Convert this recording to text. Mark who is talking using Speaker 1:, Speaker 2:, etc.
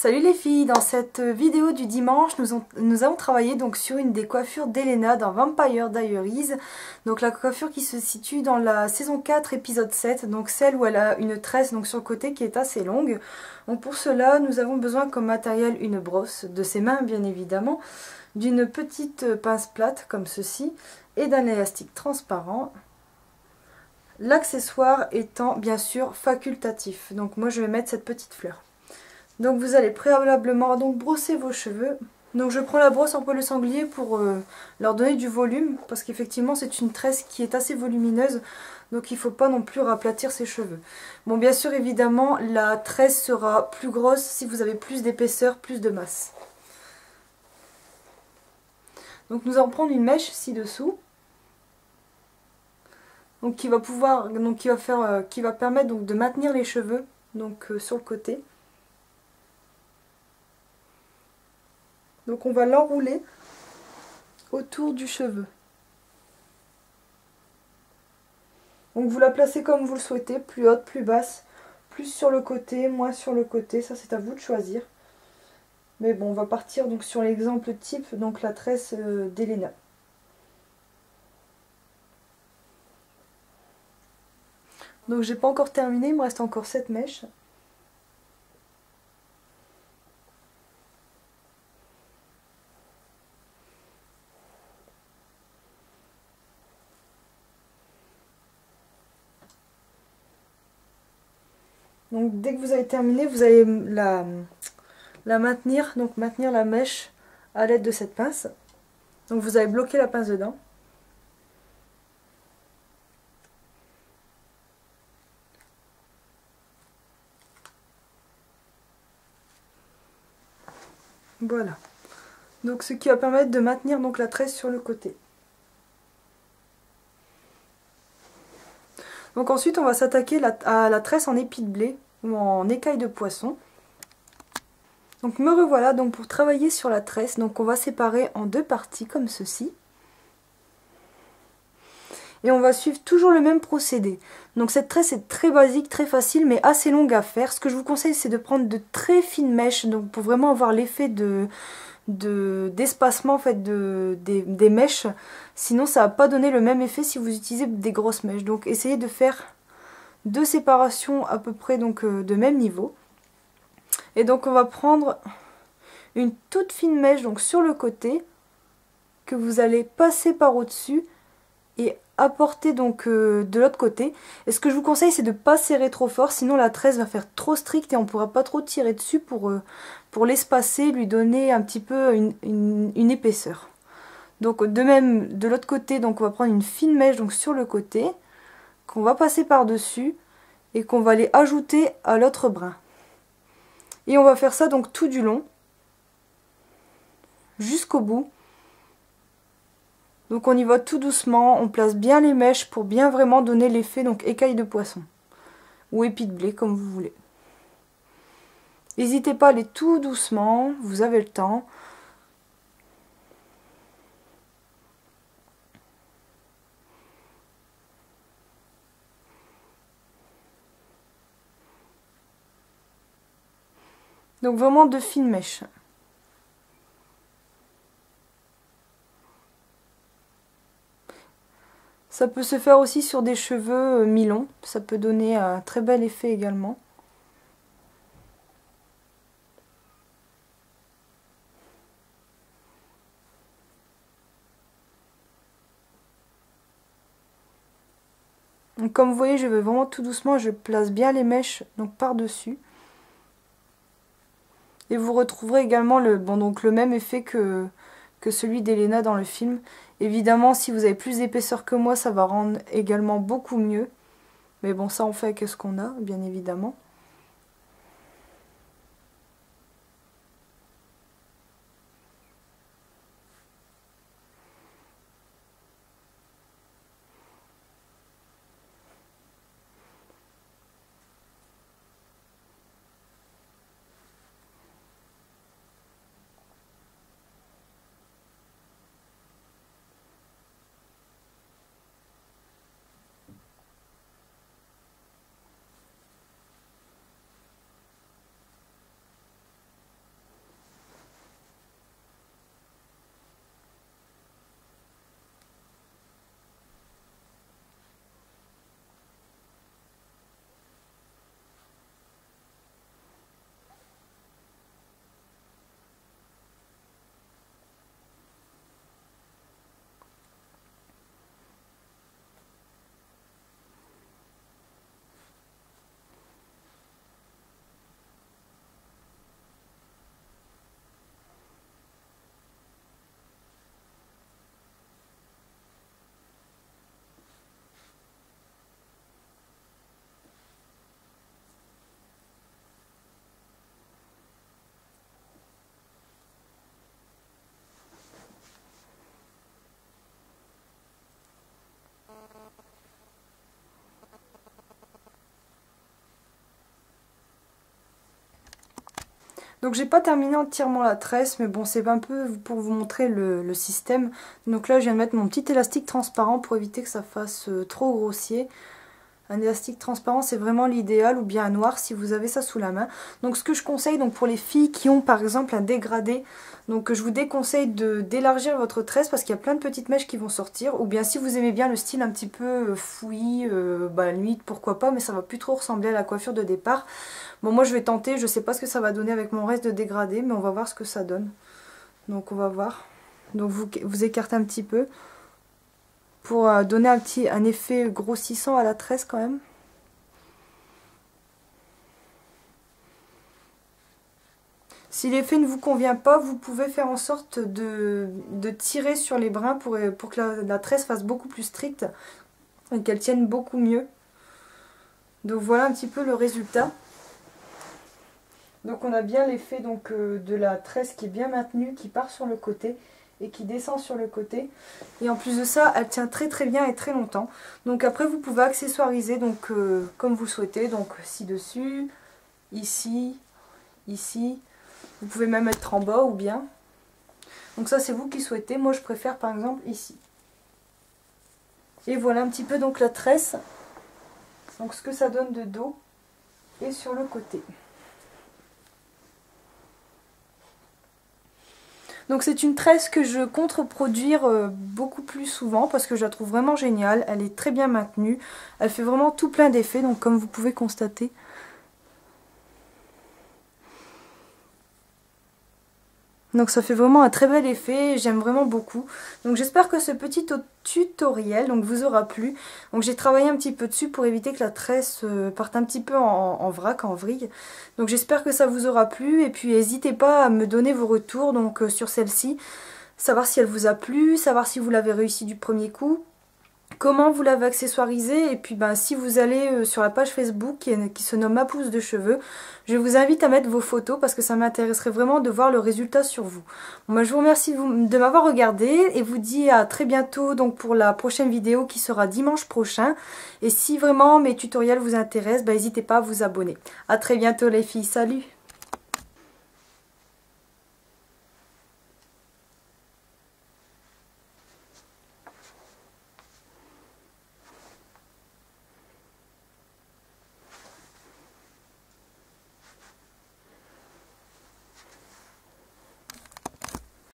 Speaker 1: Salut les filles, dans cette vidéo du dimanche, nous avons travaillé donc sur une des coiffures d'Elena dans Vampire Diaries. Donc la coiffure qui se situe dans la saison 4 épisode 7, donc celle où elle a une tresse donc sur le côté qui est assez longue. Donc pour cela, nous avons besoin comme matériel une brosse, de ses mains bien évidemment, d'une petite pince plate comme ceci et d'un élastique transparent. L'accessoire étant bien sûr facultatif, donc moi je vais mettre cette petite fleur. Donc vous allez préalablement donc brosser vos cheveux. Donc je prends la brosse en poil sanglier pour leur donner du volume, parce qu'effectivement c'est une tresse qui est assez volumineuse, donc il ne faut pas non plus raplatir ses cheveux. Bon, bien sûr évidemment la tresse sera plus grosse si vous avez plus d'épaisseur, plus de masse. Donc nous allons prendre une mèche ci-dessous, donc qui va permettre donc de maintenir les cheveux donc sur le côté. Donc on va l'enrouler autour du cheveu. Donc vous la placez comme vous le souhaitez, plus haute, plus basse, plus sur le côté, moins sur le côté, ça c'est à vous de choisir. Mais bon, on va partir donc sur l'exemple type, donc la tresse d'Elena. Donc j'ai pas encore terminé, il me reste encore 7 mèches. Donc dès que vous avez terminé, vous allez la maintenir, donc maintenir la mèche à l'aide de cette pince. Donc vous allez bloquer la pince dedans. Voilà. Donc ce qui va permettre de maintenir donc la tresse sur le côté. Donc ensuite on va s'attaquer à la tresse en épi de blé ou en écaille de poisson. Donc me revoilà donc pour travailler sur la tresse. Donc on va séparer en deux parties comme ceci. Et on va suivre toujours le même procédé. Donc cette tresse est très basique, très facile mais assez longue à faire. Ce que je vous conseille c'est de prendre de très fines mèches donc pour vraiment avoir l'effet d'espacement en fait des mèches. Sinon ça va pas donner le même effet si vous utilisez des grosses mèches. Donc essayez de faire deux séparations à peu près donc de même niveau. Et donc on va prendre une toute fine mèche donc sur le côté que vous allez passer par au-dessus et apporter donc de l'autre côté. Et ce que je vous conseille c'est de ne pas serrer trop fort, sinon la tresse va faire trop stricte et on ne pourra pas trop tirer dessus pour l'espacer, lui donner un petit peu une épaisseur. Donc de même de l'autre côté, donc on va prendre une fine mèche donc sur le côté qu'on va passer par dessus et qu'on va aller ajouter à l'autre brin. Et on va faire ça donc tout du long jusqu'au bout. Donc on y va tout doucement, on place bien les mèches pour bien vraiment donner l'effet donc écaille de poisson ou épi de blé comme vous voulez. N'hésitez pas à aller tout doucement, vous avez le temps. Donc vraiment de fines mèches. Ça peut se faire aussi sur des cheveux mi-longs, ça peut donner un très bel effet également. Donc comme vous voyez, je vais vraiment tout doucement, je place bien les mèches donc par-dessus. Et vous retrouverez également donc le même effet que celui d'Elena dans le film. Évidemment, si vous avez plus d'épaisseur que moi, ça va rendre également beaucoup mieux. Mais bon, ça on fait avec ce qu'on a, bien évidemment. Donc j'ai pas terminé entièrement la tresse, mais bon c'est un peu pour vous montrer le système. Donc là je viens de mettre mon petit élastique transparent pour éviter que ça fasse trop grossier. Un élastique transparent c'est vraiment l'idéal, ou bien un noir si vous avez ça sous la main. Donc ce que je conseille donc pour les filles qui ont par exemple un dégradé, donc je vous déconseille d'élargir votre tresse parce qu'il y a plein de petites mèches qui vont sortir. Ou bien si vous aimez bien le style un petit peu fouillis, à la limite pourquoi pas, mais ça va plus trop ressembler à la coiffure de départ. Bon moi je vais tenter, je sais pas ce que ça va donner avec mon reste de dégradé, mais on va voir ce que ça donne. Donc on va voir. Donc vous écartez un petit peu pour donner un effet grossissant à la tresse quand même. Si l'effet ne vous convient pas, vous pouvez faire en sorte de tirer sur les brins pour que la tresse fasse beaucoup plus stricte et qu'elle tienne beaucoup mieux. Donc voilà un petit peu le résultat. Donc on a bien l'effet de la tresse qui est bien maintenue, qui part sur le côté et qui descend sur le côté. Et en plus de ça, elle tient très très bien et très longtemps. Donc après vous pouvez accessoiriser comme vous souhaitez. Donc ci-dessus, ici, ici. Vous pouvez même mettre en bas ou bien. Donc ça c'est vous qui souhaitez. Moi je préfère par exemple ici. Et voilà un petit peu donc la tresse. Donc ce que ça donne de dos et sur le côté. Donc c'est une tresse que je compte reproduire beaucoup plus souvent parce que je la trouve vraiment géniale. Elle est très bien maintenue. Elle fait vraiment tout plein d'effets, donc comme vous pouvez constater. Donc ça fait vraiment un très bel effet, j'aime vraiment beaucoup. Donc j'espère que ce petit tutoriel vous aura plu. Donc j'ai travaillé un petit peu dessus pour éviter que la tresse parte un petit peu en vrac, en vrille. Donc j'espère que ça vous aura plu et puis n'hésitez pas à me donner vos retours sur celle-ci. Savoir si elle vous a plu, savoir si vous l'avez réussi du premier coup. Comment vous l'avez accessoirisé, et puis si vous allez sur la page Facebook qui se nomme Ma Pousse de Cheveux, je vous invite à mettre vos photos parce que ça m'intéresserait vraiment de voir le résultat sur vous. Bon, je vous remercie de m'avoir regardé et vous dis à très bientôt pour la prochaine vidéo qui sera dimanche prochain. Et si vraiment mes tutoriels vous intéressent, n'hésitez pas à vous abonner. A très bientôt les filles, salut!